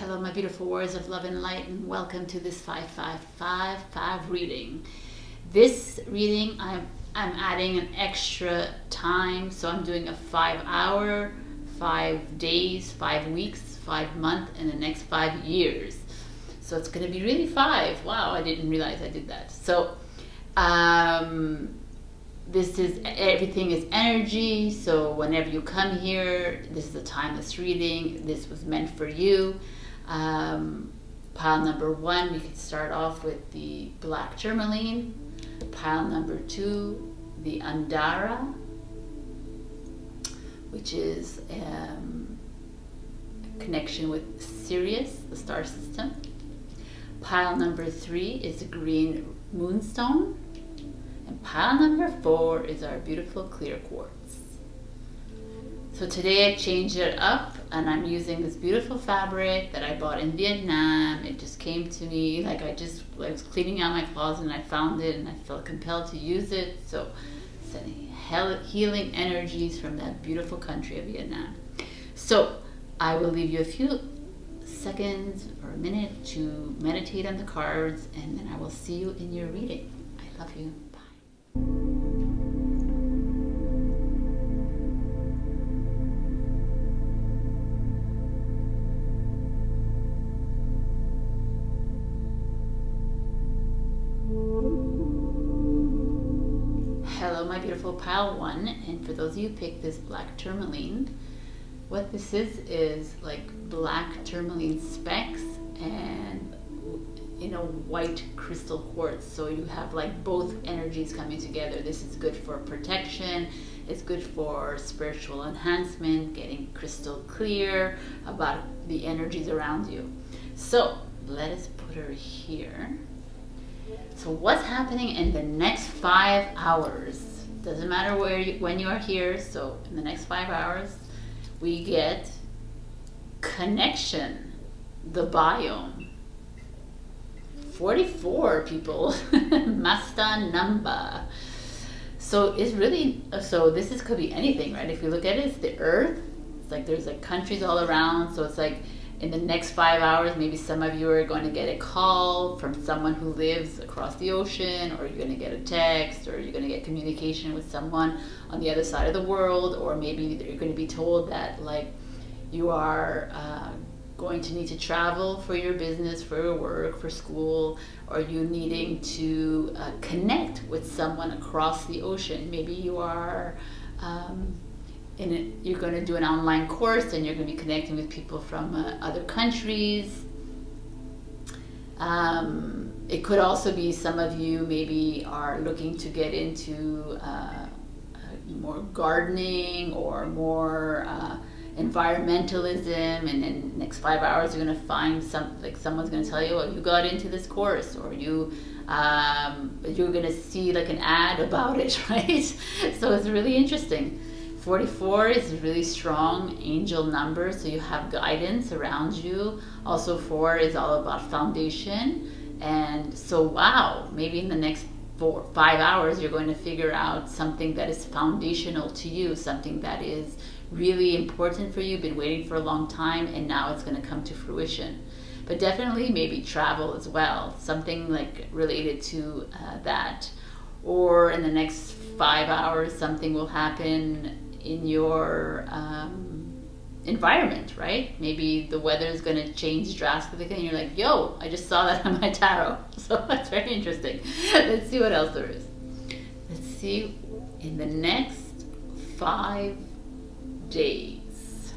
Hello, my beautiful warriors of love and light, and welcome to this 5555 reading. This reading, I'm adding an extra time, so I'm doing a 5 hour, 5 days, 5 weeks, 5 months, and the next 5 years. So it's going to be really 5. Wow, I didn't realize I did that. So this is, everything is energy, so whenever you come here, this is a timeless reading. This was meant for you. Pile number 1, we could start off with the black tourmaline. Pile number 2, the Andara, which is a connection with Sirius, the star system. Pile number 3 is the green moonstone. And pile number 4 is our beautiful clear quartz. So today I changed it up and I'm using this beautiful fabric that I bought in Vietnam. It just came to me, like I was cleaning out my closet and I found it and I felt compelled to use it. So sending healing energies from that beautiful country of Vietnam. So I will leave you a few seconds or a minute to meditate on the cards, and then I will see you in your reading. I love you. Hello, my beautiful pile 1, and for those of you who picked this black tourmaline, what this is like black tourmaline specks and white crystal quartz. So you have like both energies coming together. This is good for protection, it's good for spiritual enhancement, getting crystal clear about the energies around you. So let us put her here. So what's happening in the next 5 hours? Doesn't matter when you are here. So in the next 5 hours, we get connection, the biome. 44 people, Masta number. So it's really, so this could be anything, right? If you look at it, it's the earth. It's like there's like countries all around. So it's like in the next 5 hours, maybe some of you are going to get a call from someone who lives across the ocean, or you're going to get a text, or you're going to get communication with someone on the other side of the world, or maybe you're going to be told that like you are going to need to travel for your business, for your work, for school, or you needing to connect with someone across the ocean. Maybe you are you're going to do an online course and you're going to be connecting with people from other countries. It could also be some of you maybe are looking to get into more gardening or more environmentalism, and then next 5 hours you're going to find someone's going to tell you, well, you got into this course, or you're going to see like an ad about it, right? So it's really interesting. 44 is a really strong angel number, so you have guidance around you. Also 4 is all about foundation, and so wow, maybe in the next 5 hours you're going to figure out something that is foundational to you, something that is really important for you, been waiting for a long time, and now it's going to come to fruition. But definitely maybe travel as well, something like related to that. Or in the next 5 hours something will happen in your environment, right? Maybe the weather is going to change drastically and you're like, yo, I just saw that on my tarot. So that's very interesting. Let's see what else there is. Let's see in the next 5 days.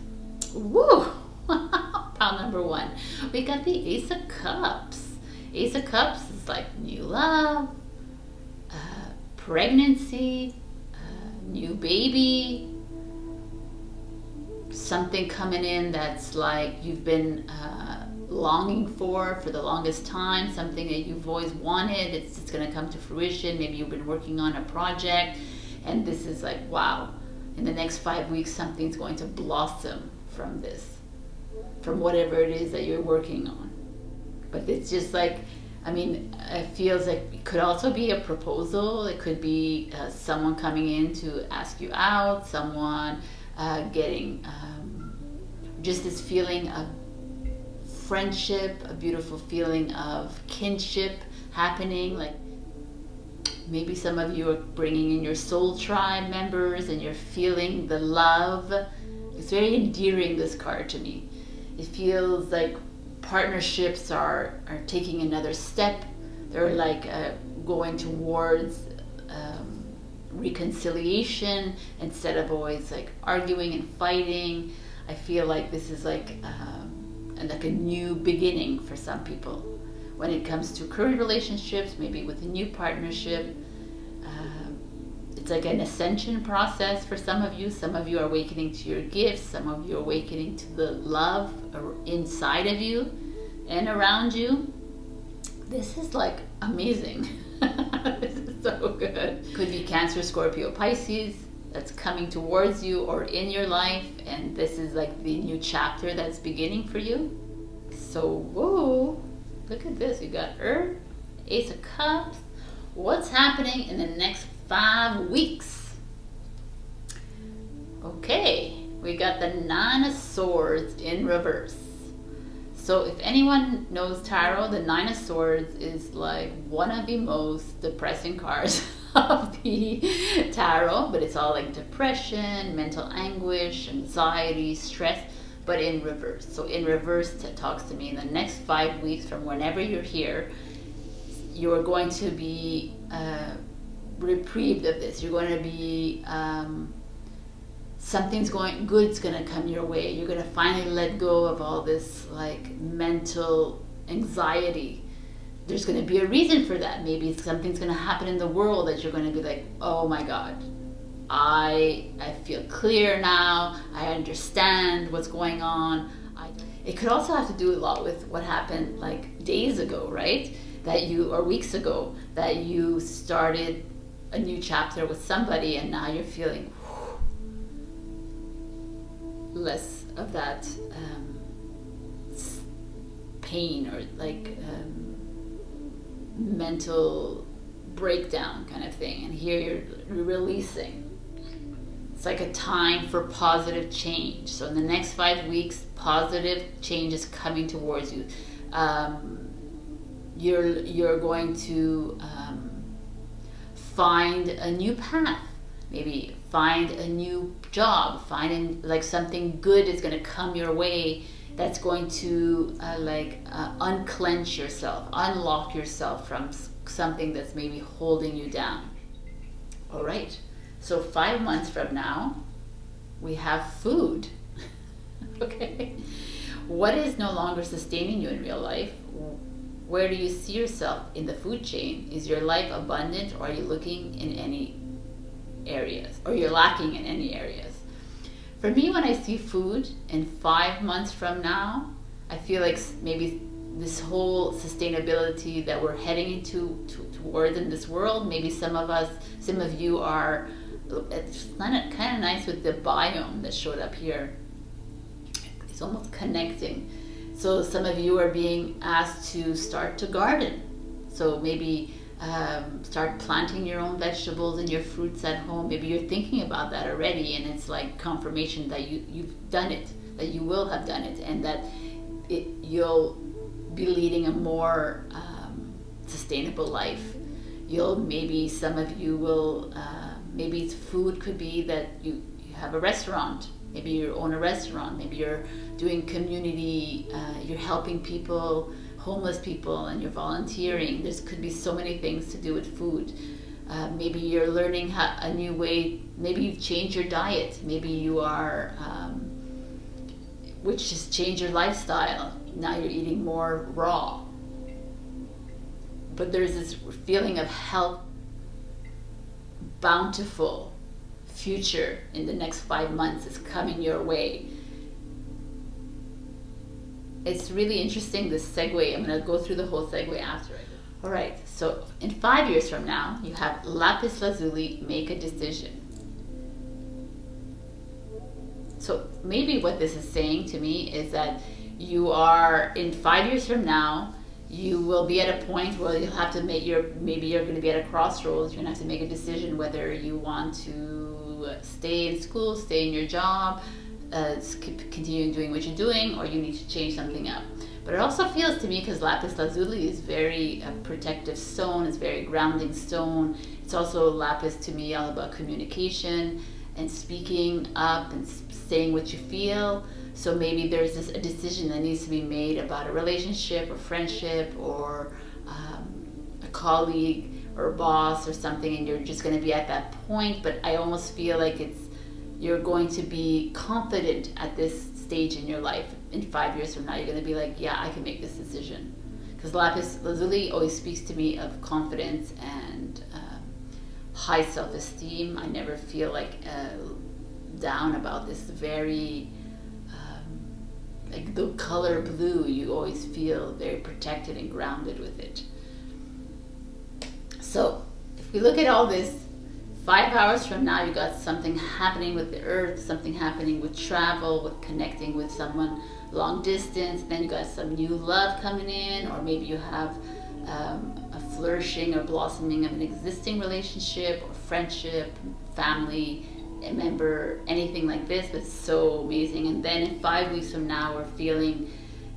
Woo! Pile number 1. We got the Ace of Cups. Ace of Cups is like new love, pregnancy, new baby, something coming in that's like you've been longing for the longest time, something that you've always wanted. It's going to come to fruition. Maybe you've been working on a project and this is like, wow, in the next 5 weeks something's going to blossom from this, from whatever it is that you're working on. But it's just like, I mean, it feels like it could also be a proposal. It could be someone coming in to ask you out, someone getting just this feeling of friendship, a beautiful feeling of kinship happening. Like maybe some of you are bringing in your soul tribe members and you're feeling the love. It's very endearing, this card, to me. It feels like partnerships are taking another step. They're like going towards reconciliation instead of always like arguing and fighting. I feel like this is like a new beginning for some people. When it comes to current relationships, maybe with a new partnership, it's like an ascension process for some of you. Some of you are awakening to your gifts. Some of you are awakening to the love inside of you and around you. This is like amazing. This is so good. Could be Cancer, Scorpio, Pisces that's coming towards you or in your life, and this is like the new chapter that's beginning for you. So, whoa, look at this. You got Earth, Ace of Cups. What's happening in the next 5 weeks? Okay, we got the Nine of Swords in reverse. So if anyone knows tarot, the Nine of Swords is like one of the most depressing cards of the tarot, but it's all like depression, mental anguish, anxiety, stress, but in reverse. So in reverse, it talks to me in the next 5 weeks from whenever you're here, you're going to be reprieved of this. You're going to be good's gonna come your way. You're gonna finally let go of all this like mental anxiety. There's gonna be a reason for that. Maybe something's gonna happen in the world that you're gonna be like, oh my God, I feel clear now. I understand what's going on. It could also have to do a lot with what happened like days ago, right? Or weeks ago, that you started a new chapter with somebody and now you're feeling less of that pain or like mental breakdown kind of thing, and here you're releasing. It's like a time for positive change. So in the next 5 weeks, positive change is coming towards you. You're going to find a new path, maybe find a new job, like something good is going to come your way that's going to unclench yourself, unlock yourself from something that's maybe holding you down. All right, so 5 months from now we have food. Okay, what is no longer sustaining you in real life? Where do you see yourself in the food chain? Is your life abundant, or are you looking in any areas, or you're lacking in any areas? For me, when I see food in 5 months from now, I feel like maybe this whole sustainability that we're heading into towards in this world, maybe some of you are, it's kind of nice with the biome that showed up here. It's almost connecting. So some of you are being asked to start to garden. So maybe start planting your own vegetables and your fruits at home. Maybe you're thinking about that already, and it's like confirmation that you've done it, that you will have done it, and that you'll be leading a more sustainable life. Maybe some of you will, maybe food could be that you have a restaurant. Maybe you own a restaurant. Maybe you're doing community, you're helping people, homeless people, and you're volunteering. There could be so many things to do with food. Maybe you're learning a new way. Maybe you've changed your diet. Maybe you are, which just changed your lifestyle. Now you're eating more raw. But there's this feeling of health, bountiful future in the next 5 months is coming your way. It's really interesting, this segue. I'm going to go through the whole segue after. All right, so in 5 years from now, you have lapis lazuli, make a decision. So maybe what this is saying to me is that you are, in 5 years from now, you will be at a point where you'll have to maybe you're going to be at a crossroads. You're going to have to make a decision whether you want to stay in school, stay in your job, continue doing what you're doing, or you need to change something up. But it also feels to me, because lapis lazuli is very protective stone, it's very grounding stone. It's also lapis to me all about communication and speaking up and saying what you feel. So maybe there's a decision that needs to be made about a relationship or friendship or a colleague or a boss or something, and you're just going to be at that point. But I almost feel like you're going to be confident at this stage in your life. In 5 years from now, you're going to be like, yeah, I can make this decision. Because lapis lazuli always speaks to me of confidence and high self-esteem. I never feel like down about this. Very like the color blue, you always feel very protected and grounded with it. So if we look at all this, 5 hours from now, you got something happening with the earth, something happening with travel, with connecting with someone long distance. Then you got some new love coming in, or maybe you have a flourishing or blossoming of an existing relationship or friendship, family, a member, anything like this. But it's so amazing. And then in 5 weeks from now, we're feeling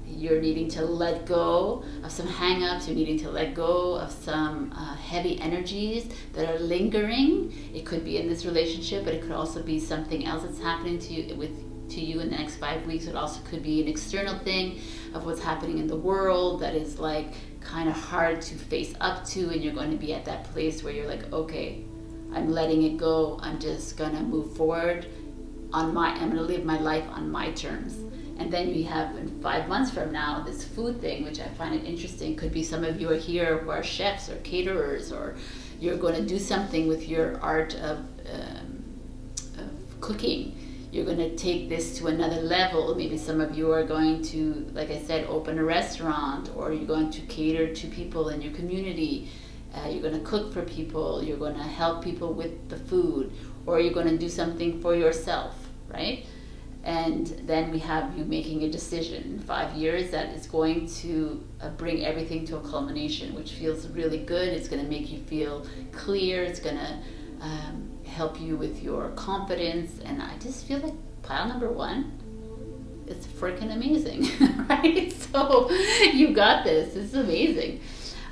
you're needing to let go of some hang-ups, you're needing to let go of some heavy energies that are lingering. It could be in this relationship, but it could also be something else that's happening to you in the next 5 weeks. It also could be an external thing of what's happening in the world that is like kind of hard to face up to, and you're going to be at that place where you're like, okay, I'm letting it go. I'm just gonna move forward I'm gonna live my life on my terms. And then we have in 5 months from now this food thing, which I find it interesting. Could be some of you are here who are chefs or caterers, or you're going to do something with your art of cooking. You're going to take this to another level. Maybe some of you are going to, like I said, open a restaurant, or you're going to cater to people in your community. You're going to cook for people. You're going to help people with the food, or you're going to do something for yourself, right? And then we have you making a decision in 5 years that is going to bring everything to a culmination, which feels really good. It's going to make you feel clear. It's going to help you with your confidence. And I just feel like pile number 1 is freaking amazing, right? So you got this. This is amazing.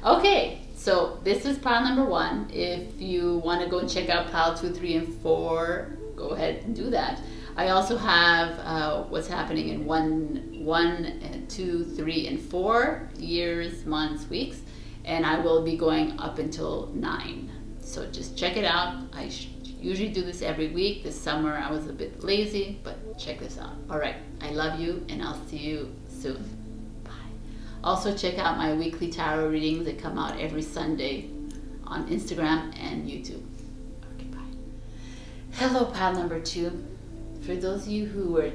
Okay, so this is pile number 1. If you want to go and check out pile 2, 3, and 4, go ahead and do that. I also have what's happening in 1, 2, 3, and 4 years, months, weeks, and I will be going up until 9. So just check it out. I usually do this every week. This summer I was a bit lazy, but check this out. All right, I love you, and I'll see you soon. Bye. Also check out my weekly tarot readings that come out every Sunday on Instagram and YouTube. Okay, bye. Hello, pile number 2. For those of you who were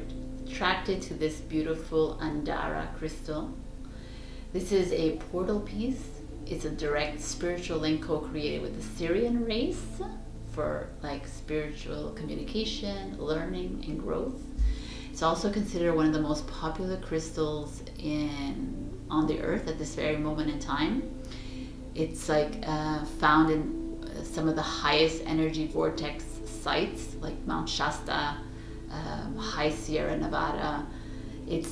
attracted to this beautiful Andara crystal, this is a portal piece. It's a direct spiritual link co-created with the Syrian race for like spiritual communication, learning, and growth. It's also considered one of the most popular crystals on the earth at this very moment in time. It's like found in some of the highest energy vortex sites like Mount Shasta, High Sierra Nevada. It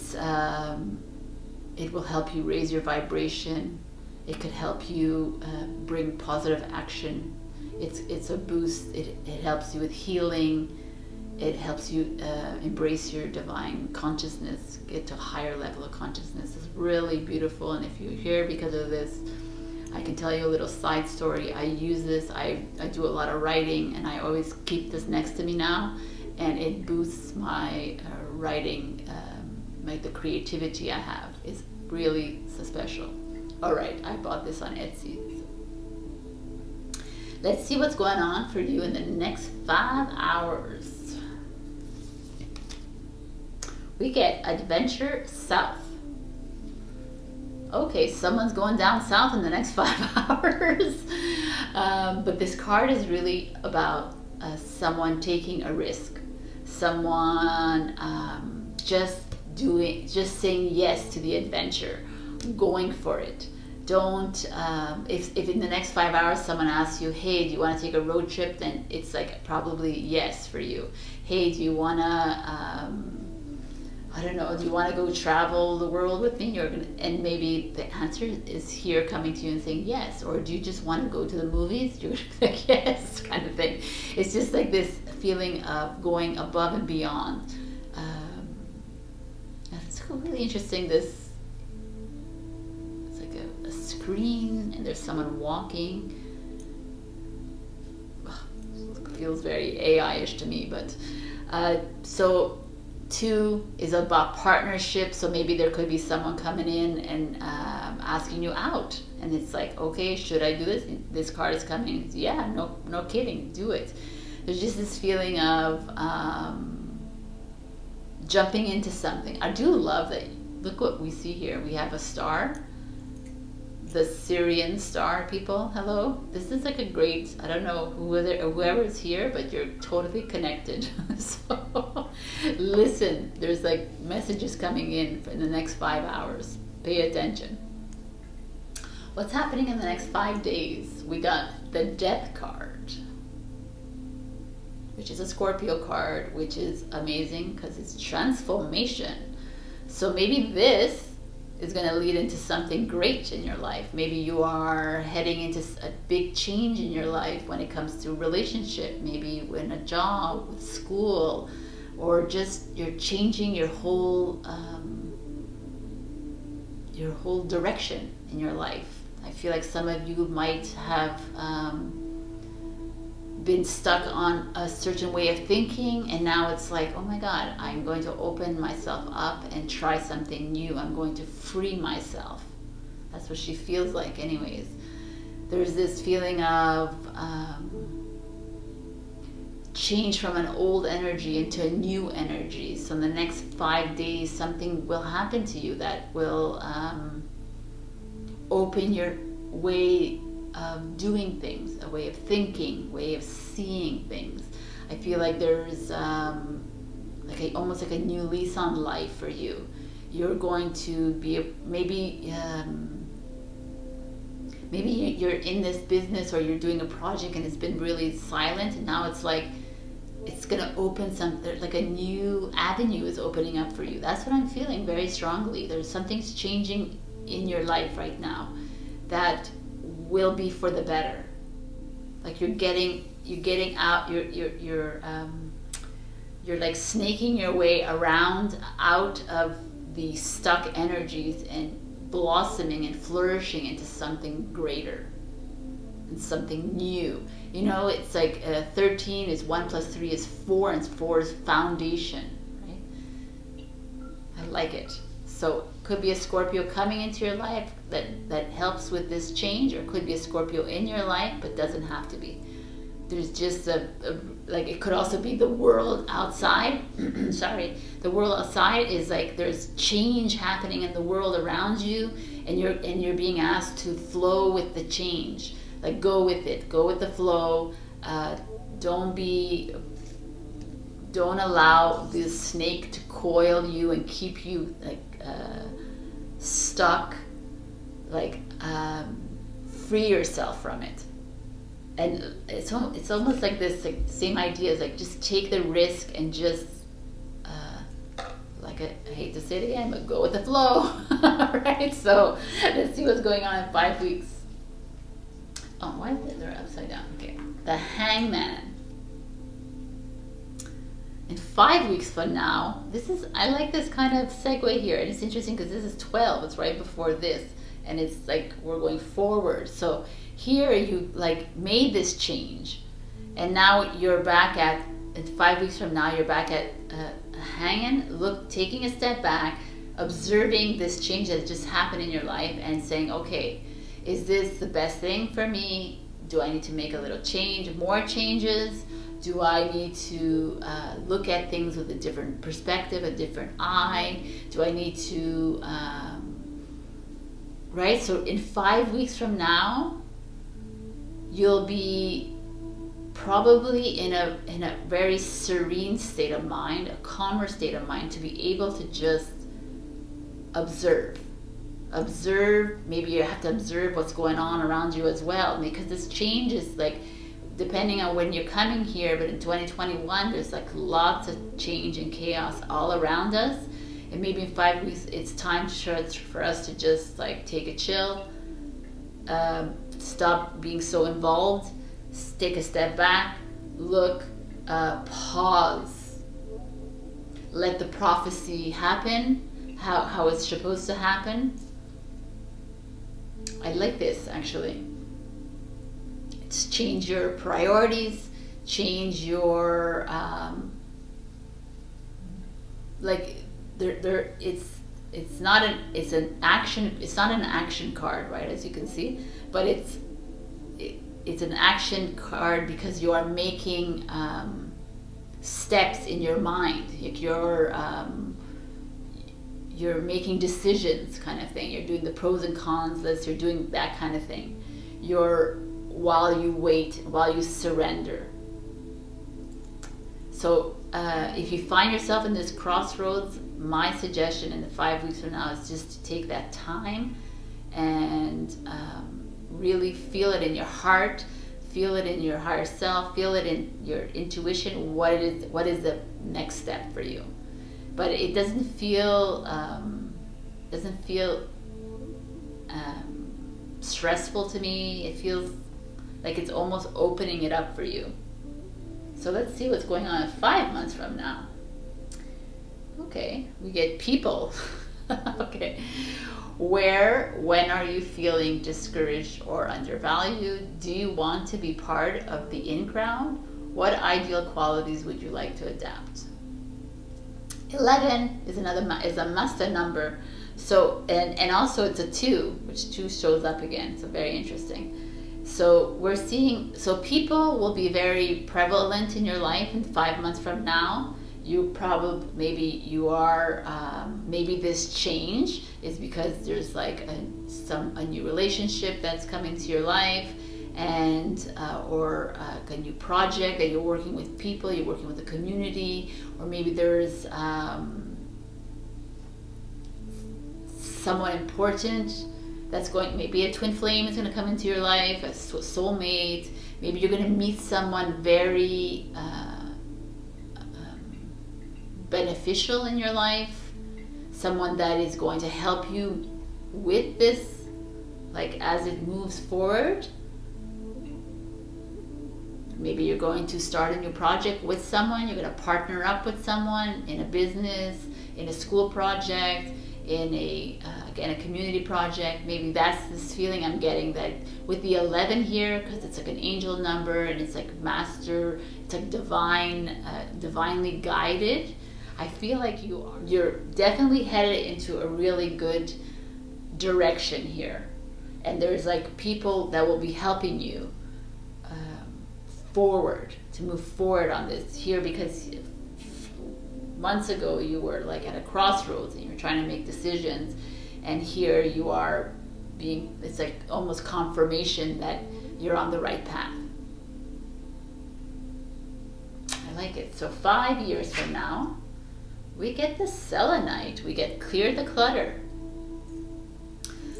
will help you raise your vibration. It could help you bring positive action. It's a boost. It helps you with healing. It helps you embrace your divine consciousness, get to a higher level of consciousness. It's really beautiful. And if you're here because of this, I can tell you a little side story. I use this. I do a lot of writing, and I always keep this next to me now. And it boosts my writing, like the creativity I have is really so special. All right, I bought this on Etsy. Let's see what's going on for you in the next 5 hours. We get Adventure South. Okay, someone's going down south in the next 5 hours. But this card is really about someone taking a risk. Someone just saying yes to the adventure, going for it. Don't if in the next 5 hours someone asks you, hey, do you want to take a road trip, then it's like probably yes for you. Hey, do you want to I don't know, do you want to go travel the world with me? And maybe the answer is here coming to you and saying yes. Or do you just want to go to the movies? You're going to be like, yes, kind of thing. It's just like this feeling of going above and beyond. It's really interesting. It's like a screen and there's someone walking. It feels very AI-ish to me, but so 2 is about partnership. So maybe there could be someone coming in and asking you out, and it's like, okay, should I do this? This card is coming. Yeah, no kidding, do it. There's just this feeling of jumping into something. I do love that. Look what we see here. We have a star, the Syrian star, people. Hello. This is like a great, I don't know whoever is here, but you're totally connected. So listen, there's like messages coming in the next 5 hours. Pay attention. What's happening in the next 5 days? We got the Death card, which is a Scorpio card, which is amazing because it's transformation. So maybe this is going to lead into something great in your life. Maybe you are heading into a big change in your life when it comes to relationship, maybe in a job, with school, or just you're changing your whole direction in your life. I feel like some of you might have been stuck on a certain way of thinking, and now it's like, oh my God, I'm going to open myself up and try something new. I'm going to free myself. That's what she feels like anyways. There's this feeling of change from an old energy into a new energy. So in the next 5 days, something will happen to you that will open your way of doing things, a way of thinking, way of seeing things. I feel like there's almost like a new lease on life for you. You're going to be maybe you're in this business or you're doing a project and it's been really silent, and now it's like it's gonna open something, like a new avenue is opening up for you. That's what I'm feeling very strongly. There's something's changing in your life right now that will be for the better. Like you're getting out, you're like snaking your way around out of the stuck energies and blossoming and flourishing into something greater and something new. You know, it's like 13 is 1 plus 3 is 4, and 4 is foundation, right? I like it. So could be a Scorpio coming into your life that helps with this change, or could be a Scorpio in your life, but doesn't have to be. There's just like it could also be the world outside. Sorry, the world outside is like there's change happening in the world around you, and you're being asked to flow with the change. Like go with it, go with the flow. Don't allow this snake to coil you and keep you like stuck. Like free yourself from it. And it's almost like this like, same idea is like just take the risk and just I hate to say it again, but go with the flow. Right? So let's see what's going on in 5 weeks. Oh, why is it they're upside down? Okay. The Hangman. In 5 weeks from now, I like this kind of segue here, and it's interesting because this is 12. It's right before this, and it's like we're going forward. So here you like made this change, and now you're back at. In 5 weeks from now, you're back at hanging. Taking a step back, observing this change that just happened in your life, and saying, okay, is this the best thing for me? Do I need to make a little change, more changes? Do I need to look at things with a different perspective, a different eye? Do I need to, right? So in 5 weeks from now, you'll be probably in a very serene state of mind, a calmer state of mind, to be able to just observe. Maybe you have to observe what's going on around you as well, because this change is like, depending on when you're coming here, but in 2021, there's like lots of change and chaos all around us. And maybe in 5 weeks, it's time for us to just like take a chill, stop being so involved, take a step back, look, pause, let the prophecy happen, how it's supposed to happen. I like this actually. It's change your priorities, change your it's not an action card, right, as you can see, but it's an action card because you are making steps in your mind. Like you're making decisions, kind of thing. You're doing the pros and cons list. You're doing that kind of thing. While you wait, while you surrender. So if you find yourself in this crossroads, my suggestion in the 5 weeks from now is just to take that time and really feel it in your heart, feel it in your higher self, feel it in your intuition. What is the next step for you? But it doesn't feel stressful to me. It feels like it's almost opening it up for you. So let's see what's going on 5 months from now. Okay, we get people. Okay. When are you feeling discouraged or undervalued? Do you want to be part of the in-crowd? What ideal qualities would you like to adapt? 11 is a master number. So and also it's a 2, which 2 shows up again. So very interesting. So we're seeing, people will be very prevalent in your life in 5 months from now. Maybe this change is because there's like a new relationship that's coming to your life, and or a new project that you're working with people, you're working with the community, or maybe there's someone important that's going, maybe a twin flame is going to come into your life, a soulmate. Maybe you're going to meet someone very beneficial in your life, someone that is going to help you with this, like as it moves forward. Maybe you're going to start a new project with someone, you're going to partner up with someone in a business, in a school project, in a community project. Maybe that's this feeling I'm getting, that with the 11 here, because it's like an angel number and it's like master, it's like divinely guided. I feel like you're definitely headed into a really good direction here, and there's like people that will be helping you to move forward on this here, because months ago you were like at a crossroads and you were trying to make decisions, and here you are it's like almost confirmation that you're on the right path. I like it. So 5 years from now, we get the selenite. We get clear the clutter.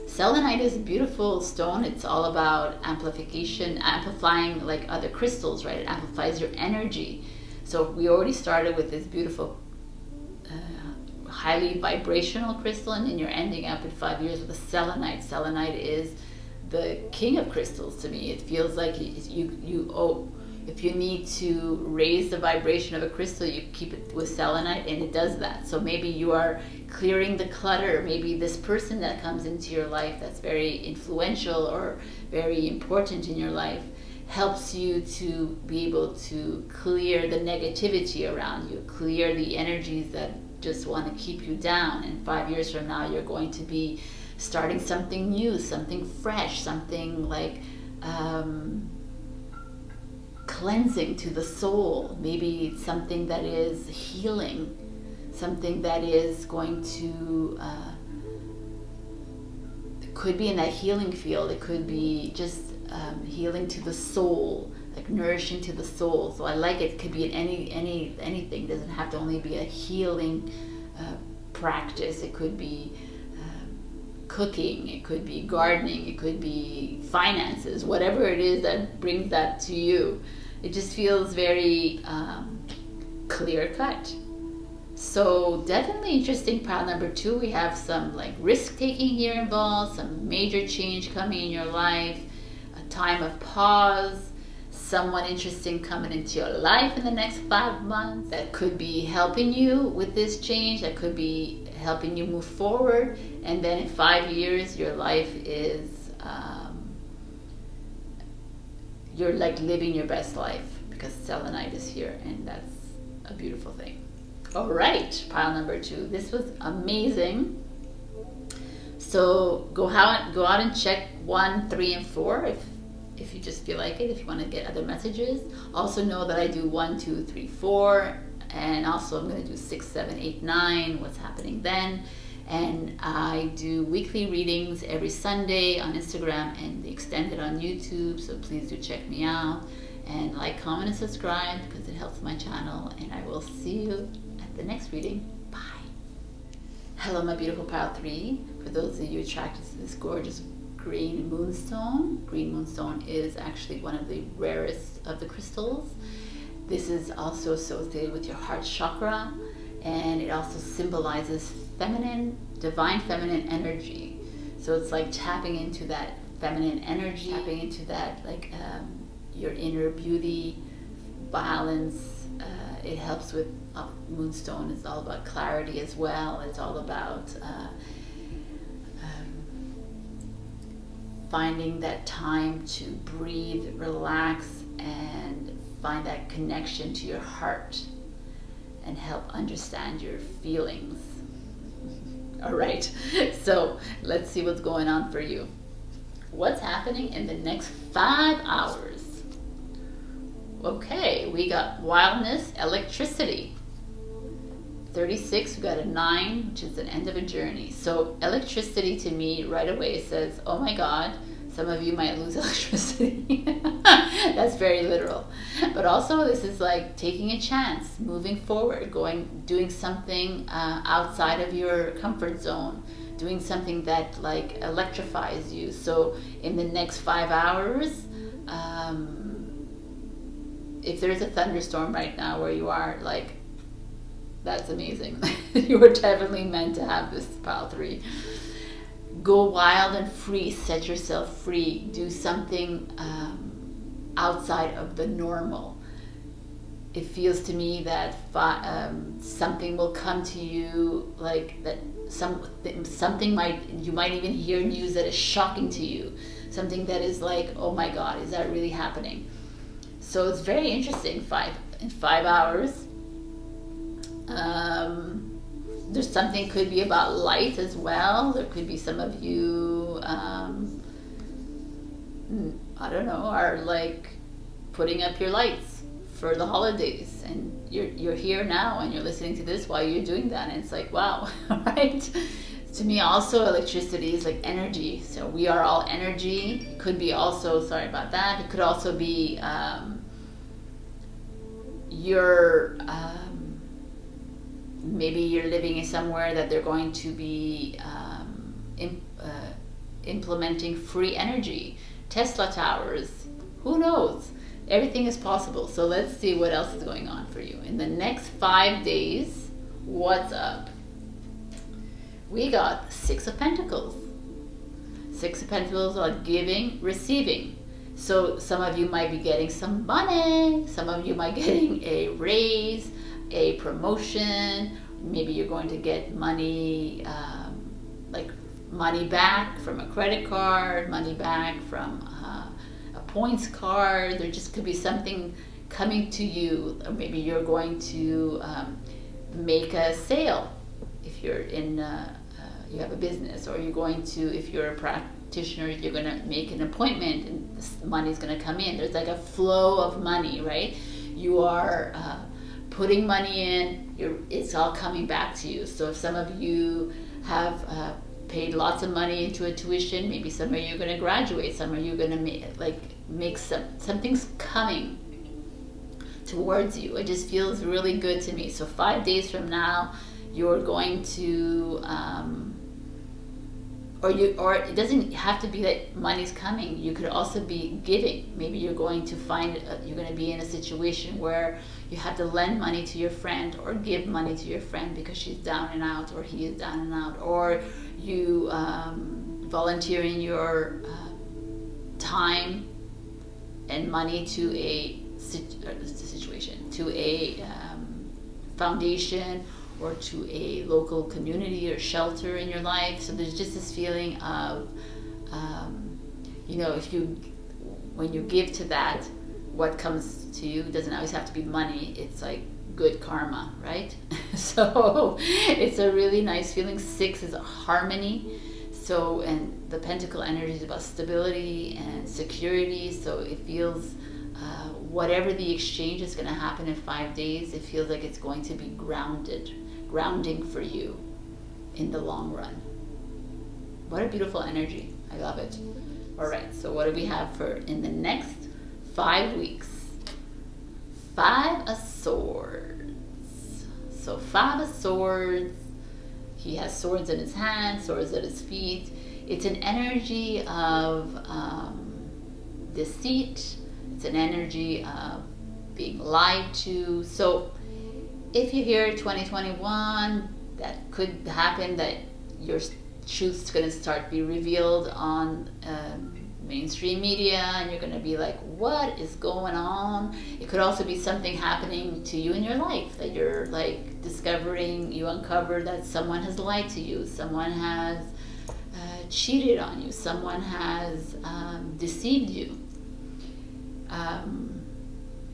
Selenite is a beautiful stone. It's all about amplification, amplifying like other crystals, right? It amplifies your energy. So we already started with this beautiful, highly vibrational crystal, and then you're ending up in 5 years with a selenite. Selenite is the king of crystals to me. It feels like if you need to raise the vibration of a crystal, you keep it with selenite, and it does that. So maybe you are clearing the clutter. Maybe this person that comes into your life that's very influential or very important in your life helps you to be able to clear the negativity around you, clear the energies that just want to keep you down. And 5 years from now, you're going to be starting something new, something fresh, something like cleansing to the soul. Maybe it's something that is healing, something that is going to it could be in that healing field. It could be just healing to the soul, like nourishing to the soul. So I like it. It could be in anything. It doesn't have to only be a healing practice. It could be cooking, it could be gardening, it could be finances, whatever it is that brings that to you. It just feels very clear cut. So definitely interesting pile number 2. We have some like risk taking here involved, some major change coming in your life, a time of pause, someone interesting coming into your life in the next 5 months that could be helping you with this change, that could be helping you move forward. And then in 5 years, your life is, you're like living your best life because selenite is here, and that's a beautiful thing. All right, pile number 2. This was amazing. So go out and check 1, 3, and 4 if you just feel like it, if you want to get other messages. Also know that I do 1, 2, 3, 4, and also I'm going to do 6, 7, 8, 9, what's happening then. And I do weekly readings every Sunday on Instagram and the extended on YouTube, so please do check me out. And like, comment, and subscribe because it helps my channel. And I will see you at the next reading. Bye. Hello, my beautiful pile 3. For those of you attracted to this gorgeous green moonstone. Green moonstone is actually one of the rarest of the crystals. This is also associated with your heart chakra, and it also symbolizes feminine, divine feminine energy. So it's like tapping into that feminine energy, tapping into that like your inner beauty, balance. It helps with moonstone. It's all about clarity as well. It's all about finding that time to breathe, relax, and find that connection to your heart and help understand your feelings. All right, so let's see what's going on for you. What's happening in the next 5 hours? Okay, we got wildness, electricity. 36, we got a 9, which is an end of a journey. So electricity to me right away says, oh my God, some of you might lose electricity. That's very literal. But also this is like taking a chance, moving forward, doing something outside of your comfort zone, doing something that like electrifies you. So in the next 5 hours, if there's a thunderstorm right now where you are, like, that's amazing. You were definitely meant to have this pile 3. Go wild and free, set yourself free, do something outside of the normal. It feels to me that something will come to you, like that you might even hear news that is shocking to you, something that is like, oh my God, is that really happening? So it's very interesting. In 5 hours. There's something could be about light as well. There could be some of you, I don't know, are like putting up your lights for the holidays, and you're here now and you're listening to this while you're doing that, and it's like, wow. Right? To me also, electricity is like energy. So we are all energy. It could be also, sorry about that, it could also be maybe you're living in somewhere that they're going to be implementing free energy, Tesla towers, who knows? Everything is possible. So let's see what else is going on for you. In the next 5 days, what's up? We got 6 of Pentacles. 6 of Pentacles are giving, receiving. So some of you might be getting some money, some of you might be getting a raise, a promotion, maybe you're going to get money, like money back from a credit card, money back from a points card. There just could be something coming to you, or maybe you're going to make a sale if you're in, you have a business, or you're going to, if you're a practitioner, you're going to make an appointment and this money's going to come in. There's like a flow of money, right? You are putting money in, it's all coming back to you. So if some of you have paid lots of money into a tuition, maybe some of you are going to graduate, some of you are going to make something's coming towards you. It just feels really good to me. So 5 days from now, you're going to, or it doesn't have to be that money's coming. You could also be giving. Maybe you're going to find you're going to be in a situation where you have to lend money to your friend or give money to your friend because she's down and out or he is down and out, or you volunteering your time and money to a situation, to a foundation, or to a local community or shelter in your life. So there's just this feeling of, you know, when you give to that, what comes to you doesn't always have to be money. It's like good karma, right? So it's a really nice feeling. 6 is a harmony. So, and the pentacle energy is about stability and security. So it feels, whatever the exchange is going to happen in 5 days, it feels like it's going to be grounding for you in the long run. What a beautiful energy. I love it. All right, so what do we have for in the next 5 weeks? 5 of Swords. So 5 of Swords, he has swords in his hands, swords at his feet. It's an energy of deceit. It's an energy of being lied to. So if you hear 2021, that could happen, that your truth's going to start be revealed on mainstream media, and you're going to be like, what is going on? It could also be something happening to you in your life that you're like discovering, you uncover that someone has lied to you, someone has cheated on you, someone has deceived you.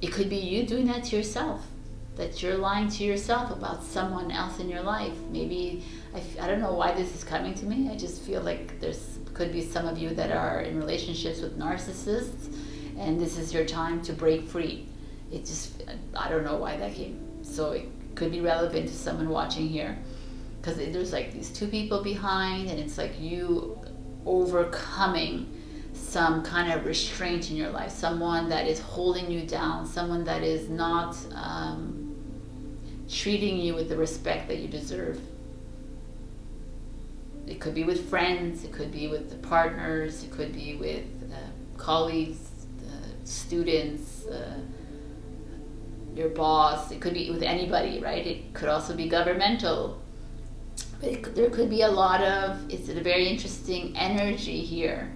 It could be you doing that to yourself, that you're lying to yourself about someone else in your life. Maybe, I don't know why this is coming to me. I just feel like could be some of you that are in relationships with narcissists, and this is your time to break free. It just, I don't know why that came. So it could be relevant to someone watching here, because there's like these 2 people behind, and it's like you overcoming some kind of restraint in your life, someone that is holding you down, someone that is not treating you with the respect that you deserve. It could be with friends, it could be with the partners, it could be with colleagues, students, your boss. It could be with anybody, right? It could also be governmental. But there could be a lot of, it's a very interesting energy here,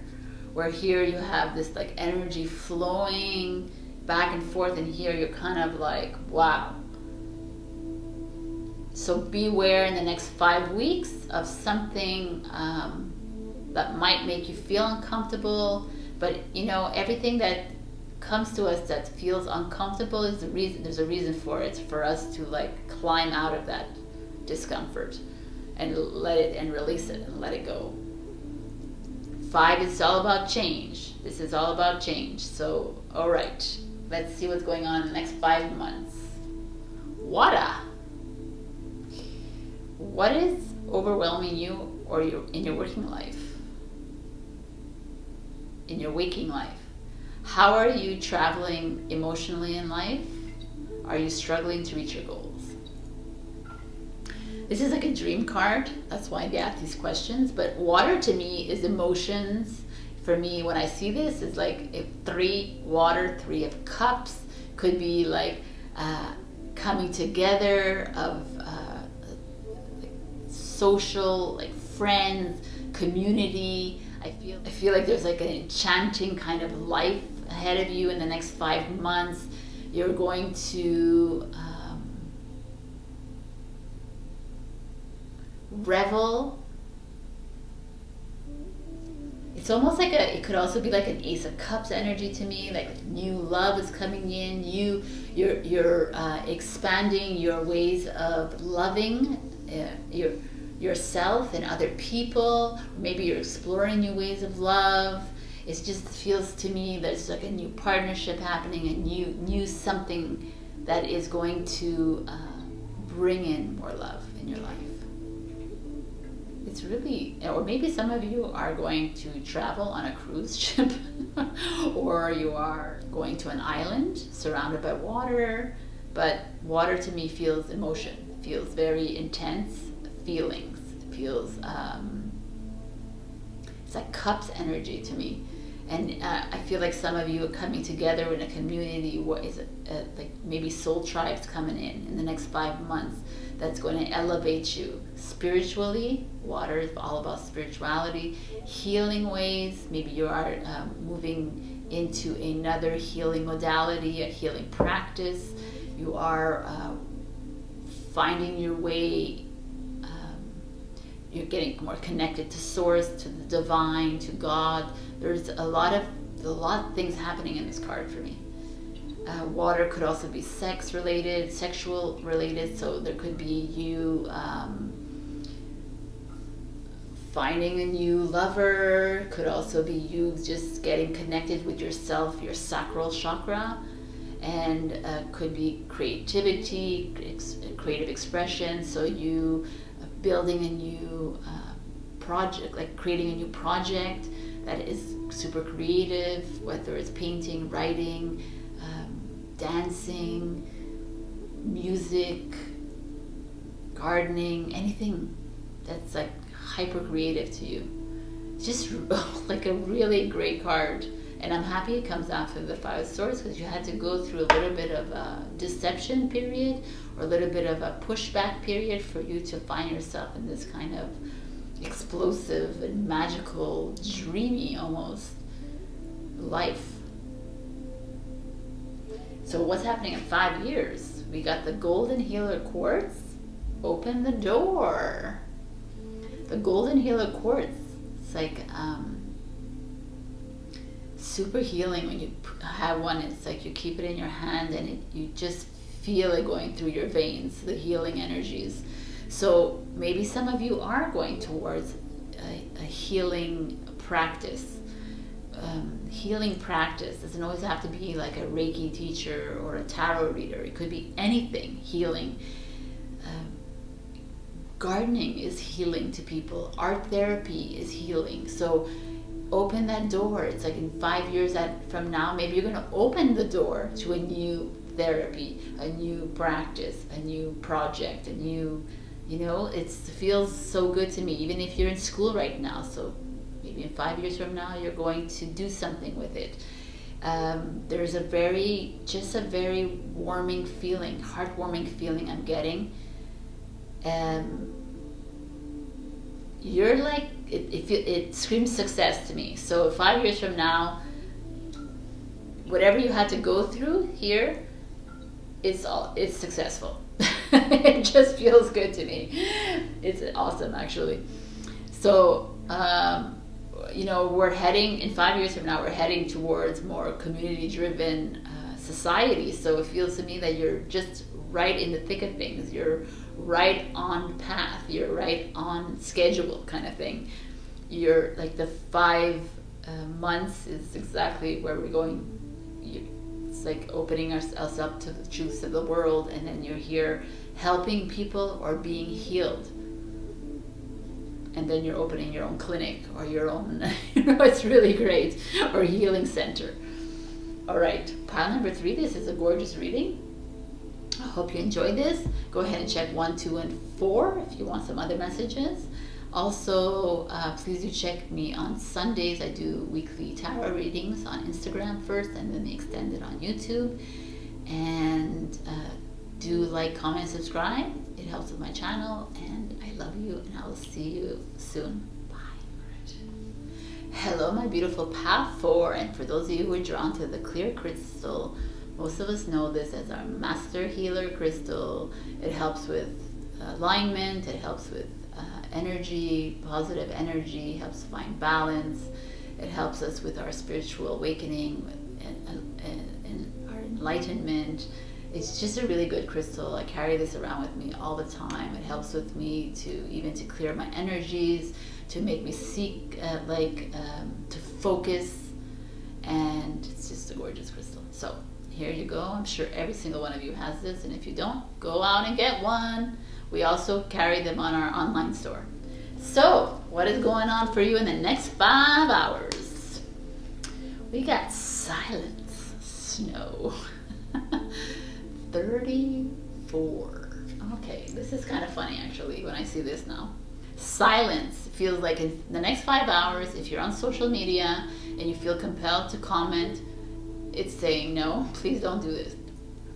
where here you have this like energy flowing back and forth, and here you're kind of like, wow. So beware in the next 5 weeks of something that might make you feel uncomfortable. But you know, everything that comes to us that feels uncomfortable is the reason. There's a reason for it, for us to like climb out of that discomfort and let it and release it and let it go. 5 is all about change. This is all about change. So, all right, let's see what's going on in the next 5 months. Water. What is overwhelming you or in your working life? In your waking life? How are you traveling emotionally in life? Are you struggling to reach your goals? This is like a dream card. That's why I ask these questions. But water to me is emotions. For me, when I see this, it's like if 3 water, 3 of cups, could be like coming together of like social, like friends, community. I feel like there's like an enchanting kind of life ahead of you in the next 5 months. You're going to revel. It's almost like it could also be like an Ace of Cups energy to me, like new love is coming in. You're expanding your ways of loving yourself and other people. Maybe you're exploring new ways of love. It just feels to me there's like a new partnership happening, a new something that is going to bring in more love in your life. It's really, or maybe some of you are going to travel on a cruise ship or you are going to an island surrounded by water. But water to me feels emotion, feels very intense feelings, feels It's like cups energy to me. And I feel like some of you are coming together in a community. What is it? Like maybe soul tribes coming in the next 5 months. That's going to elevate you spiritually. Water is all about spirituality, healing ways. Maybe you are moving into another healing modality, a healing practice. You are finding your way. You're getting more connected to source, to the divine, to God. There's a lot of things happening in this card for me. Water could also be sex related, sexual related. So there could be you finding a new lover. Could also be you just getting connected with yourself, your sacral chakra. And could be creativity, creative expression. So you building a new project, like creating a new project that is super creative, whether it's painting, writing, dancing, music, gardening, anything that's like hyper creative to you. Just like a really great card. And I'm happy it comes after the Five of Swords, because you had to go through a little bit of a deception period or a little bit of a pushback period for you to find yourself in this kind of explosive and magical, dreamy almost life. So what's happening in 5 years? We got the Golden Healer Quartz. Open the door. The Golden Healer Quartz, it's like super healing. When you have one, it's like you keep it in your hand and you just feel it going through your veins, the healing energies. So maybe some of you are going towards a healing practice. Healing practice doesn't always have to be like a Reiki teacher or a tarot reader. It could be anything healing. Gardening is healing to people. Art therapy is healing. So open that door. It's like in 5 years from now, maybe you're going to open the door to a new therapy, a new practice, a new project, a new, it feels so good to me, even if you're in school right now. So maybe in 5 years from now, you're going to do something with it. There's a very warming feeling, heartwarming feeling I'm getting. You're like, it screams success to me. So 5 years from now, whatever you had to go through here, it's successful. It just feels good to me. It's awesome, actually. So, we're heading, in 5 years from now, we're heading towards more community-driven society. So it feels to me that you're just right in the thick of things. You're right on path. You're right on schedule, kind of thing. You're like the 5 months is exactly where we're going. It's like opening ourselves up to the truths of the world, and then you're here helping people or being healed. And then you're opening your own clinic or your own, it's really great, or healing center. All right, pile number 3, this is a gorgeous reading. I hope you enjoyed this. Go ahead and check 1, 2, and 4 if you want some other messages. Also, please do check me on Sundays. I do weekly tarot readings on Instagram first, and then they extend it on YouTube. And do like, comment, subscribe. It helps with my channel, and I love you, and I will see you soon. Bye. Hello, my beautiful Path 4, and for those of you who are drawn to the clear crystal, most of us know this as our master healer crystal. It helps with alignment, it helps with energy, positive energy, helps find balance. It helps us with our spiritual awakening and our enlightenment. It's just a really good crystal. I carry this around with me all the time. It helps with me to clear my energies, to make me seek, to focus, and it's just a gorgeous crystal. So here you go. I'm sure every single one of you has this, and if you don't, go out and get one. We also carry them on our online store. So, what is going on for you in the next 5 hours? We got silence, snow. 34. Okay, this is kind of funny actually when I see this now. Silence feels like in the next 5 hours, if you're on social media and you feel compelled to comment, it's saying, no, please don't do this.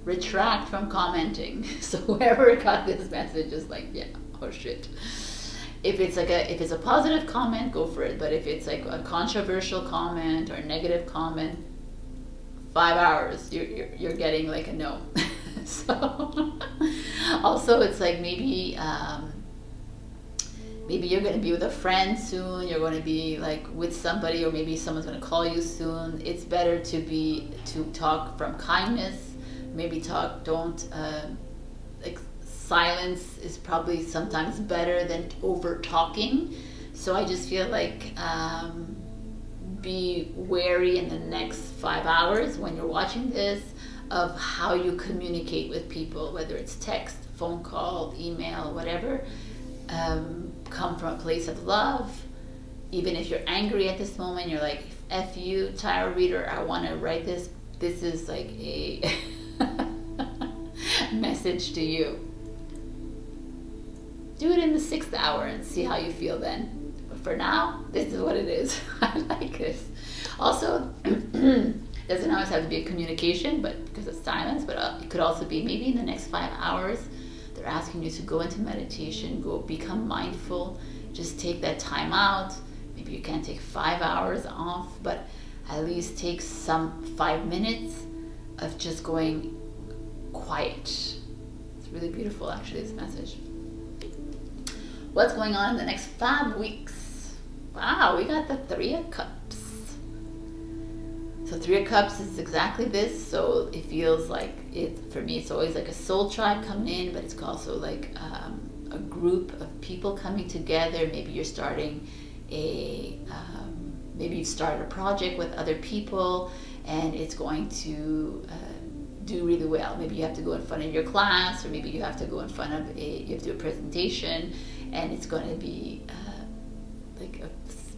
Retract from commenting. So whoever got this message is like, yeah, oh shit. If it's a positive comment, go for it. But if it's like a controversial comment or a negative comment, 5 hours, you're getting like a no. So also it's like maybe you're going to be with a friend soon, you're going to be like with somebody, or maybe someone's going to call you soon. It's better to talk from kindness. Maybe silence is probably sometimes better than over talking. So I just feel like be wary in the next 5 hours when you're watching this of how you communicate with people, whether it's text, phone call, email, whatever. Come from a place of love. Even if you're angry at this moment, you're like, F you, tarot reader, I want to write this. This is like a message to you. Do it in the 6th hour and see how you feel then. But for now, this is what it is. I like this. Also, doesn't always have to be a communication, but because of silence, but it could also be maybe in the next 5 hours, they're asking you to go into meditation, go become mindful, just take that time out. Maybe you can't take 5 hours off, but at least take some 5 minutes of just going quiet. It's really beautiful, actually, this message. What's going on in the next 5 weeks? Wow, we got the 3 of Cups. So 3 of Cups is exactly this. So it feels like for me, it's always like a soul tribe coming in, but it's also like a group of people coming together. Maybe you're starting maybe you've started a project with other people and it's going to do really well. Maybe you have to go in front of your class, or maybe you have to go in front of you have to do a presentation, and it's going to be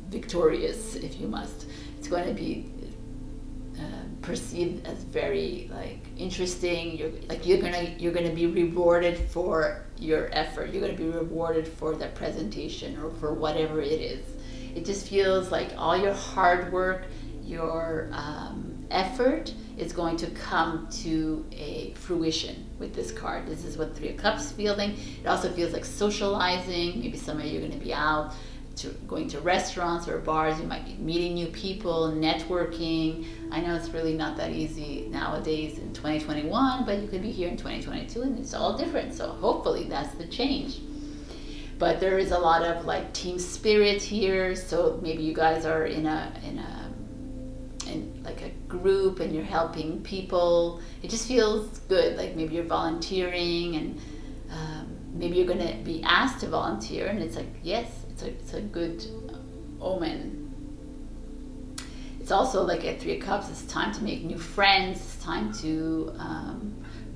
victorious if you must. It's going to be perceived as very interesting. You're gonna be rewarded for your effort. You're gonna be rewarded for that presentation or for whatever it is. It just feels like all your hard work, your effort is going to come to a fruition with this card. This is what 3 of Cups feeling. It also feels like socializing. Maybe some of you are going to be out going to restaurants or bars. You might be meeting new people, networking. I know it's really not that easy nowadays in 2021, but you could be here in 2022 and it's all different. So hopefully that's the change. But there is a lot of team spirit here. So maybe you guys are in a group and you're helping people. It just feels good. Like maybe you're volunteering, and maybe you're going to be asked to volunteer, and it's like, yes, it's a good omen. It's also like at 3 of Cups, it's time to make new friends. It's time to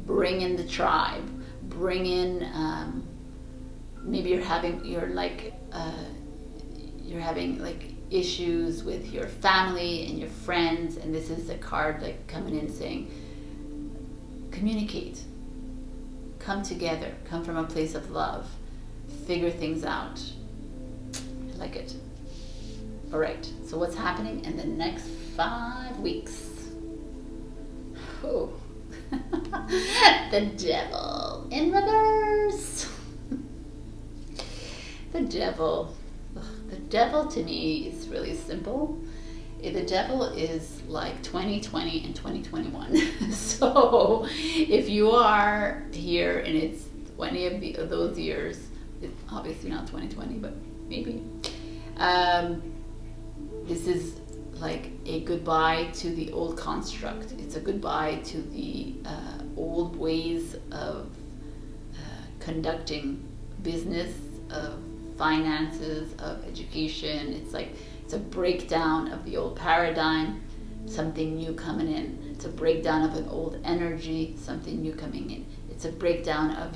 bring in the tribe, bring in maybe you're having issues with your family and your friends, and this is a card coming in saying communicate, come together, come from a place of love, figure things out. I like it. All right, so what's happening in the next 5 weeks? Oh. The Devil in reverse. The Devil. The Devil to me is really simple. The Devil is like 2020 and 2021. So if you are here and it's 20 of those years, it's obviously not 2020, but maybe. This is like a goodbye to the old construct. It's a goodbye to the old ways of conducting business, of finances, of education. It's a breakdown of the old paradigm, something new coming in. It's a breakdown of an old energy, something new coming in. It's a breakdown of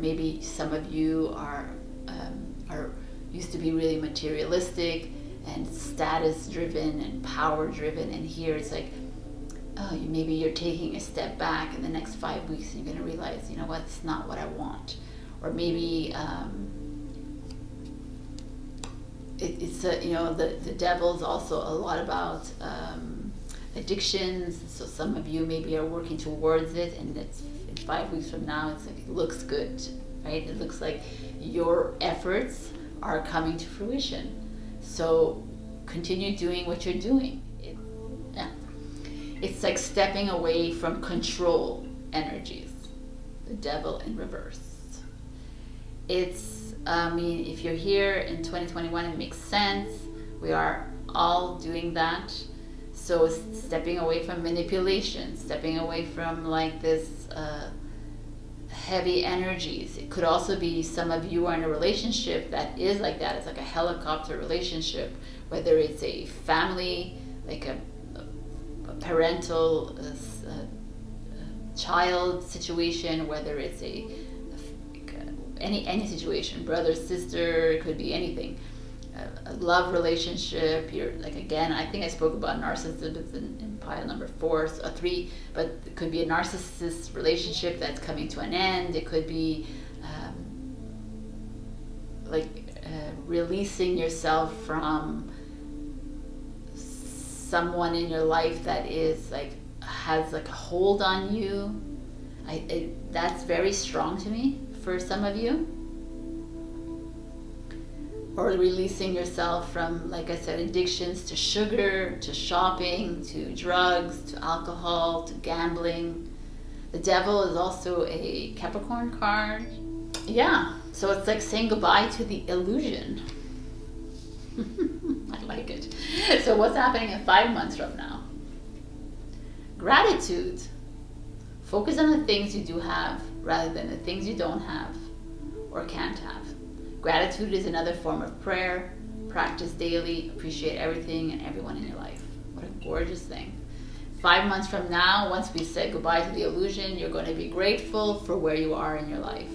maybe some of you are used to be really materialistic and status driven and power driven, and here it's like, maybe you're taking a step back in the next 5 weeks and you're going to realize, you know what, it's not what I want. Or maybe it's a, you know, the devil is also a lot about addictions. So some of you maybe are working towards it, and it's in 5 weeks from now, it's like, it looks good, right? It looks like your efforts are coming to fruition. So continue doing what you're doing. It's like stepping away from control energies, the devil in reverse. It's, I mean, if you're here in 2021, it makes sense. We are all doing that. So stepping away from manipulation, stepping away from like this heavy energies. It could also be some of you are in a relationship that is like that. It's like a helicopter relationship, whether it's a family, like a parental child situation, whether it's any situation, brother, sister, it could be anything. A love relationship. You're like, again, I think I spoke about narcissism in pile number 3, but it could be a narcissist relationship that's coming to an end. It could be releasing yourself from someone in your life that is like has like a hold on you. That's very strong to me for some of you. Or releasing yourself from, like I said, addictions to sugar, to shopping, to drugs, to alcohol, to gambling. The devil is also a Capricorn card. Yeah, so it's like saying goodbye to the illusion. I like it. So what's happening in 5 months from now? Gratitude. Focus on the things you do have rather than the things you don't have or can't have. Gratitude is another form of prayer. Practice daily. Appreciate everything and everyone in your life. What a gorgeous thing. 5 months from now, once we say goodbye to the illusion, you're going to be grateful for where you are in your life.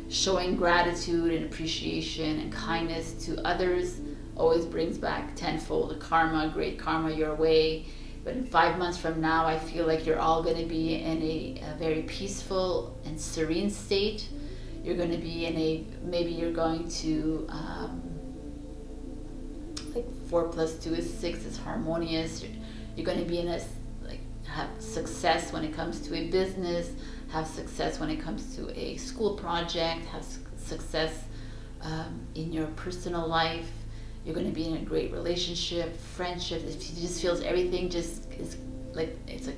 Showing gratitude and appreciation and kindness to others always brings back tenfold karma, great karma your way. But in 5 months from now, I feel like you're all going to be in a very peaceful and serene state. You're going to be in maybe you're going to, like 4 + 2 is 6, it's harmonious. You're going to be in have success when it comes to a business, have success when it comes to a school project, have success in your personal life. You're going to be in a great relationship, friendship. It just feels everything just is like it's a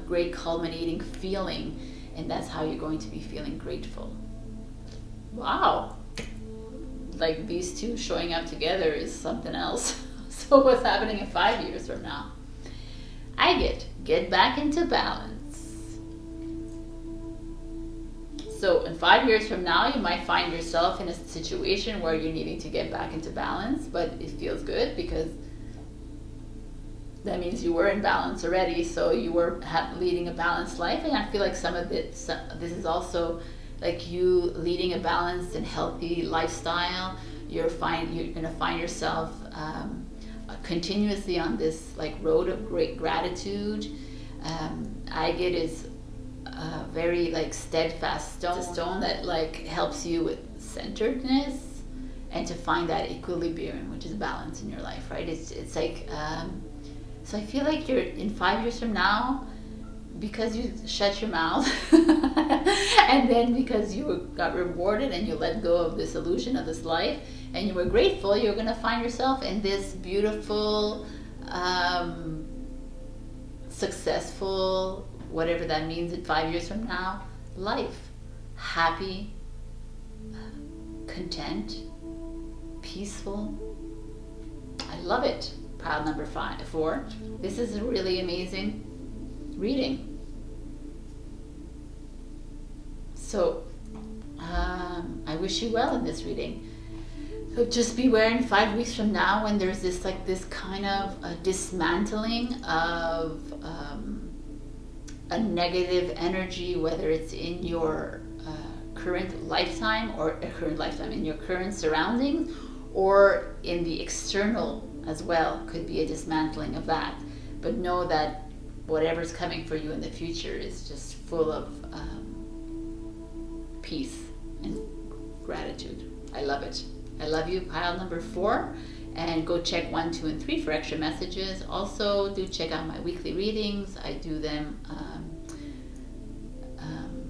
great culminating feeling, and that's how you're going to be feeling grateful. Wow. Like these two showing up together is something else. So what's happening in 5 years from now? I get back into balance. So in 5 years from now, you might find yourself in a situation where you're needing to get back into balance, but it feels good because that means you were in balance already. So you were leading a balanced life, and I feel like some of this is also like you leading a balanced and healthy lifestyle. You're gonna find yourself continuously on this like road of great gratitude. Agate is a very like steadfast stone. It's a stone that like helps you with centeredness and to find that equilibrium, which is balance in your life, right? It's like so I feel like you're in 5 years from now, because you shut your mouth and then because you got rewarded and you let go of this illusion of this life and you were grateful, you're going to find yourself in this beautiful successful, whatever that means in 5 years from now, life. Happy, content, peaceful. I love it. Pile number 4. This is a really amazing reading. So I wish you well in this reading. So just beware in 5 weeks from now when there's this kind of dismantling of a negative energy, whether it's in your current lifetime in your current surroundings, or in the external as well. Could be a dismantling of that. But know that whatever's coming for you in the future is just full of peace and gratitude. I love it. I love you, pile number 4. And go check 1, 2, and 3 for extra messages. Also, do check out my weekly readings. I do them.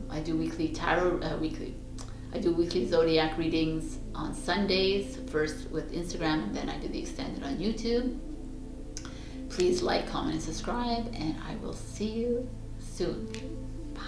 I do weekly tarot. I do weekly zodiac readings on Sundays. First with Instagram, and then I do the extended on YouTube. Please like, comment, and subscribe, and I will see you soon. Bye.